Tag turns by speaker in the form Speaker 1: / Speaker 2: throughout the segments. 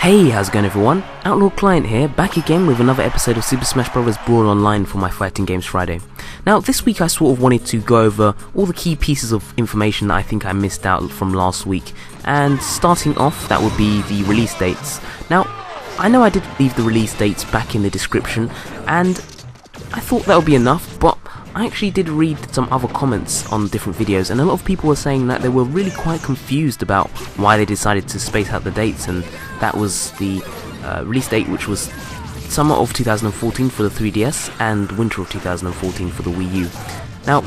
Speaker 1: Hey, how's it going everyone? Outlaw Client here, back again with another episode of Super Smash Bros. Brawl Online for my Fighting Games Friday. Now, this week I sort of wanted to go over all the key pieces of information that I think I missed out from last week. And starting off, that would be the release dates. Now, I know I did leave the release dates back in the description, and I thought that would be enough, but I actually did read some other comments on different videos, and a lot of people were saying that they were really quite confused about why they decided to space out the dates, and that was the release date, which was summer of 2014 for the 3DS and winter of 2014 for the Wii U. Now,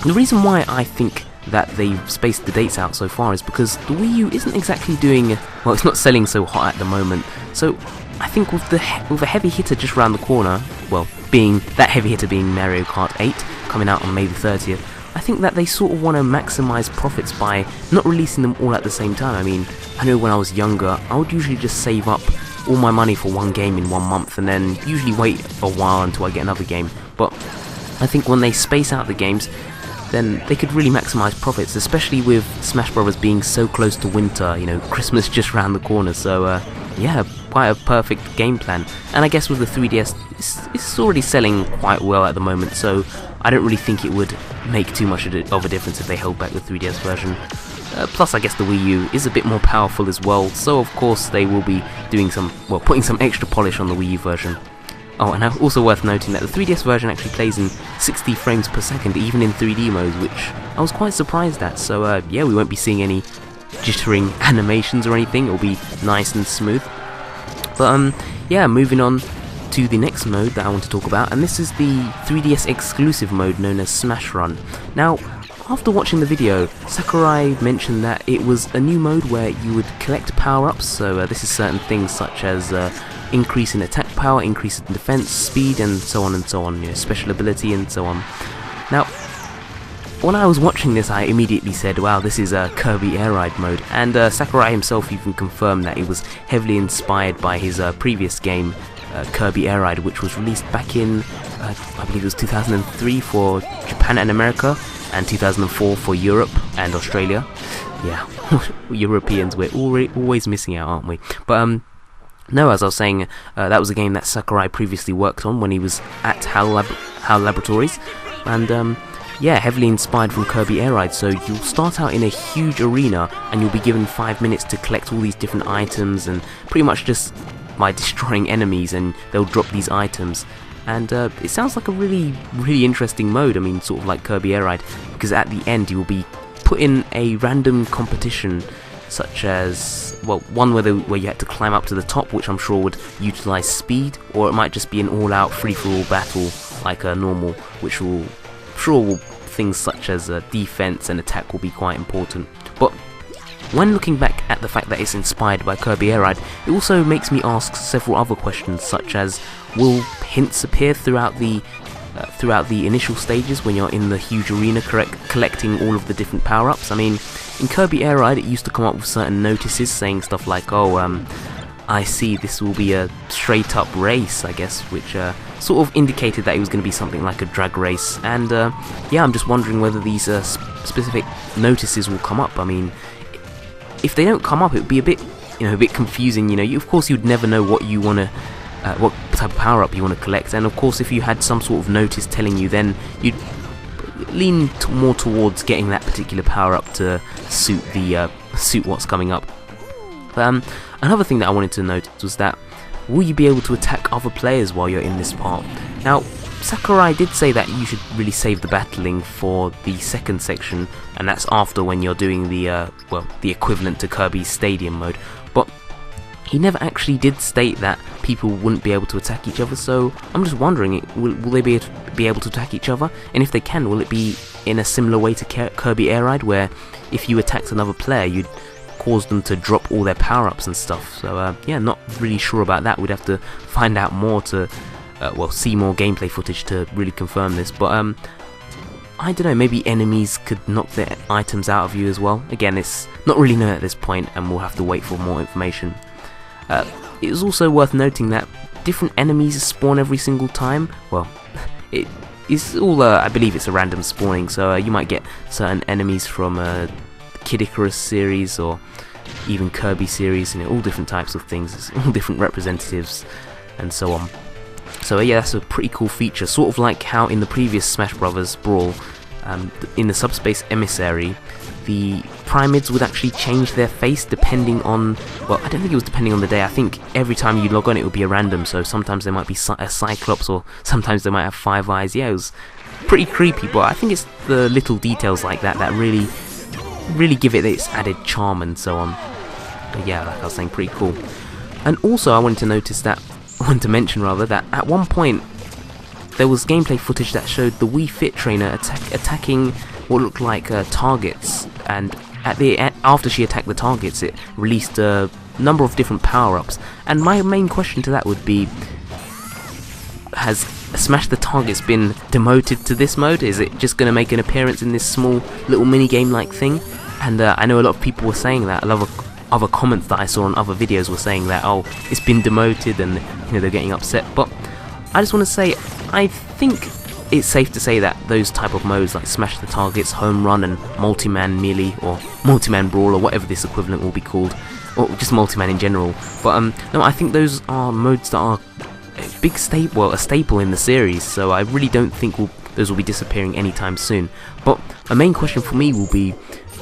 Speaker 1: the reason why I think that they've spaced the dates out so far is because the Wii U isn't exactly doing, well, it's not selling so hot at the moment, so I think with a heavy hitter just around the corner, well, being that heavy hitter being Mario Kart 8 coming out on May the 30th, I think that they sort of want to maximise profits by not releasing them all at the same time. I mean, I know when I was younger, I would usually just save up all my money for one game in 1 month and then usually wait a while until I get another game. But I think when they space out the games, then they could really maximise profits, especially with Smash Bros. Being so close to winter, you know, Christmas just around the corner. So yeah, quite a perfect game plan. And I guess with the 3DS, it's already selling quite well at the moment, so I don't really think it would make too much of a difference if they held back the 3DS version. Plus, I guess the Wii U is a bit more powerful as well, so of course they will be doing some, well, putting some extra polish on the Wii U version. Oh, and also worth noting that the 3DS version actually plays in 60 frames per second, even in 3D mode, which I was quite surprised at. So yeah, we won't be seeing any jittering animations or anything. It'll be nice and smooth. But yeah, moving on to the next mode that I want to talk about, and this is the 3DS exclusive mode known as Smash Run. Now, after watching the video, Sakurai mentioned that it was a new mode where you would collect power-ups, so this is certain things such as increase in attack power, increase in defense, speed, and so on, you know, special ability and so on. Now, when I was watching this, I immediately said, wow, this is a Kirby Air Ride mode, and Sakurai himself even confirmed that it was heavily inspired by his previous game, Kirby Air Ride, which was released back in, I believe it was 2003 for Japan and America, and 2004 for Europe and Australia. Yeah, Europeans, we're always missing out, aren't we? But no, as I was saying, that was a game that Sakurai previously worked on when he was at HAL Laboratories, and yeah, heavily inspired from Kirby Air Ride. So you'll start out in a huge arena, and you'll be given 5 minutes to collect all these different items, and pretty much just by destroying enemies, and they'll drop these items. And it sounds like a really interesting mode. I mean, sort of like Kirby Air Ride, because at the end you will be put in a random competition, such as, well, one where you had to climb up to the top, which I'm sure would utilise speed, or it might just be an all-out free-for-all battle like a normal, which will, things such as defense and attack will be quite important. But when looking back at the fact that it's inspired by Kirby Air Ride, it also makes me ask several other questions, such as, will hints appear throughout the initial stages when you're in the huge arena collecting all of the different power-ups? I mean, in Kirby Air Ride it used to come up with certain notices saying stuff like, oh, I see this will be a straight up race, I guess, which sort of indicated that it was going to be something like a drag race. And yeah, I'm just wondering whether these specific notices will come up. I mean, if they don't come up, it would be a bit confusing. You know, of course you'd never know what you want to, what type of power up you want to collect. And of course, if you had some sort of notice telling you, then you'd lean more towards getting that particular power up to suit what's coming up. Another thing that I wanted to note was that, will you be able to attack other players while you're in this part? Now, Sakurai did say that you should really save the battling for the second section, and that's after when you're doing the the equivalent to Kirby's Stadium mode. But he never actually did state that people wouldn't be able to attack each other, so I'm just wondering, will they be able to attack each other? And if they can, will it be in a similar way to Kirby Air Ride, where if you attacked another player, you'd cause them to drop all their power-ups and stuff? So yeah, not really sure about that. We'd have to find out more to, see more gameplay footage to really confirm this. But I don't know, maybe enemies could knock their items out of you as well. Again, it's not really known at this point, and we'll have to wait for more information. It is also worth noting that different enemies spawn every single time. Well, it is all, I believe it's a random spawning, so you might get certain enemies from Kid Icarus series or even Kirby series, all different types of things, all different representatives and so on. So yeah, that's a pretty cool feature, sort of like how in the previous Smash Bros. Brawl, in the Subspace Emissary, the Primids would actually change their face depending on, well, I don't think it was depending on the day. I think every time you log on it would be a random, so sometimes they might be a Cyclops, or sometimes they might have 5 eyes. Yeah, it was pretty creepy, but I think it's the little details like that that really give it its added charm and so on. But yeah, like I was saying, pretty cool. And also I wanted to mention that at one point there was gameplay footage that showed the Wii Fit trainer attacking what looked like targets, and after she attacked the targets, it released a number of different power-ups. And my main question to that would be, has Smash the Targets been demoted to this mode? Is it just going to make an appearance in this small little mini-game like thing? And I know a lot of people were saying that. A lot of other comments that I saw on other videos were saying that, oh, it's been demoted, and they're getting upset. But I just want to say, I think it's safe to say that those type of modes like Smash the Targets, Home Run, and Multi-Man Melee, or Multi-Man Brawl, or whatever this equivalent will be called, or just Multi-Man in general. But no, I think those are modes that are a staple in the series, so I really don't think those will be disappearing anytime soon. But a main question for me will be,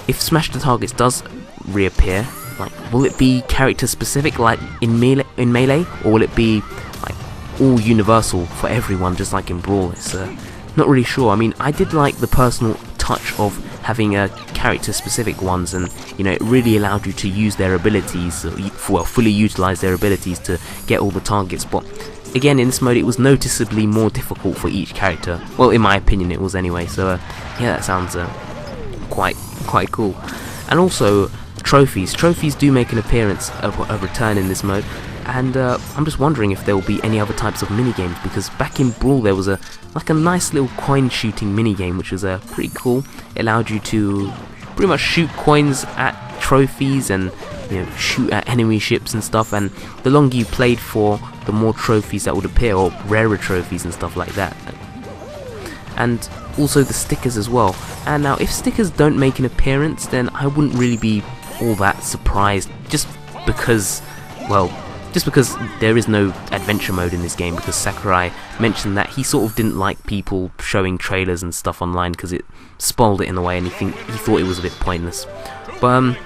Speaker 1: if Smash the Targets does reappear, like, will it be character specific like in Melee, or will it be like all universal for everyone, just like in Brawl? It's not really sure. I mean, I did like the personal touch of having character specific ones, and it really allowed you to use their abilities, fully utilize their abilities to get all the targets. But again, in this mode it was noticeably more difficult for each character. Well, in my opinion it was anyway. So yeah, that sounds quite cool. And also trophies do make an appearance, a return in this mode. And I'm just wondering if there will be any other types of minigames, because back in Brawl there was a nice little coin shooting minigame, which was pretty cool. It allowed you to pretty much shoot coins at trophies and shoot at enemy ships and stuff, and the longer you played for, the more trophies that would appear, or rarer trophies and stuff like that. And also the stickers as well. And now if stickers don't make an appearance, then I wouldn't really be all that surprised, just because there is no adventure mode in this game, because Sakurai mentioned that he sort of didn't like people showing trailers and stuff online because it spoiled it in a way, and he thought it was a bit pointless. But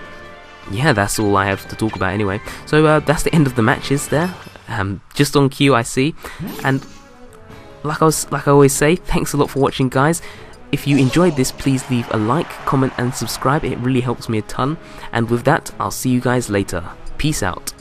Speaker 1: yeah, that's all I have to talk about anyway. So that's the end of the matches there, just on cue, I see. And like I always say, thanks a lot for watching, guys. If you enjoyed this, please leave a like, comment and subscribe. It really helps me a ton. And with that, I'll see you guys later. Peace out.